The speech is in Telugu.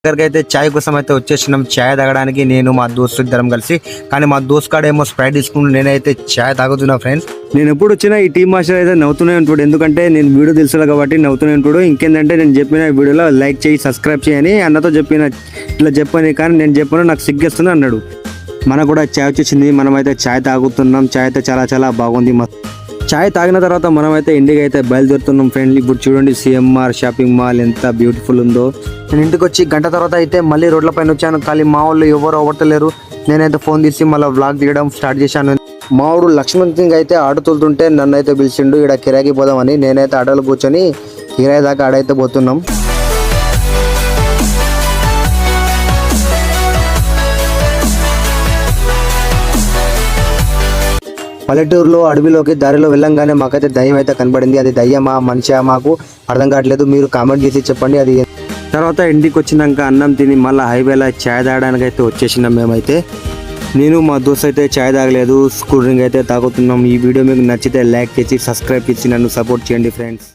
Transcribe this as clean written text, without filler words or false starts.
దగ్గరికి అయితే చాయ్ కోసం అయితే వచ్చేసినాం. చాయ్ తాగడానికి నేను మా దోస్తు ఇద్దరం కలిసి. కానీ మా దోస్త్ కాడేమో స్ప్రైట్ తీసుకుంటూ నేనైతే చాయ్ తాగుతున్నా ఫ్రెండ్స్. నేను ఎప్పుడు వచ్చినా ఈ టీమ్ మాస్టర్ అయితే నవ్వుతూనే ఉంటాడు, ఎందుకంటే నేను వీడియో తెలుసు కాబట్టి నవ్వుతూనే ఉంటాడు. ఇంకేంటంటే నేను చెప్పిన వీడియోలో లైక్ చేయి, సబ్స్క్రైబ్ చేయని అన్నతో చెప్పిన, ఇలా చెప్పని, కానీ నేను చెప్పాను నాకు సిగ్గేస్తుంది అన్నాడు. మనకు కూడా చాయ్ వచ్చేసింది, మనమైతే చాయ్ తాగుతున్నాం. చాయ్ అయితే చాలా చాలా బాగుంది. చాయ్ తాగిన తర్వాత మనమైతే ఇంటికి అయితే బయలుదేరుతున్నాం ఫ్రెండ్లీ. ఇప్పుడు చూడండి సిఎంఆర్ షాపింగ్ మాల్ ఎంత బ్యూటిఫుల్ ఉందో. నేను ఇంటికి వచ్చి గంట తర్వాత అయితే మళ్ళీ రోడ్ల పైన వచ్చాను. కానీ మా వాళ్ళు ఎవరు అవ్వట్లేరు. నేనైతే ఫోన్ తీసి మళ్ళీ వ్లాగ్ తీయడం స్టార్ట్ చేశాను. మా వాడు లక్ష్మణ్ సింగ్ అయితే ఆటో తోలుతుంటే నన్ను అయితే పిలిచిండు ఇక్కడ కిరాయికి పోదామని. నేనైతే ఆటోలో కూర్చొని కిరాయి దాకా ఆడైతే పోతున్నాం. పల్లెటూరులో అడవిలోకి దారిలో వెళ్ళంగానే మాకైతే దయ్యం అయితే కనబడింది. అది దయ్యమా మనిషా మాకు అర్థం కావట్లేదు. మీరు కామెంట్ చేసి చెప్పండి అది. తర్వాత ఇంటికి వచ్చినాక అన్నం తిని మళ్ళీ హైవేలో చాయ్ తాగడానికి అయితే వచ్చేసినాం మేమైతే. నేను మా దోస్త్ అయితే చాయ్ తాగలేదు, కూల్ డ్రింక్ అయితే తాగుతున్నాం. ఈ వీడియో మీకు నచ్చితే లైక్ చేసి సబ్స్క్రైబ్ చేసి నన్ను సపోర్ట్ చేయండి ఫ్రెండ్స్.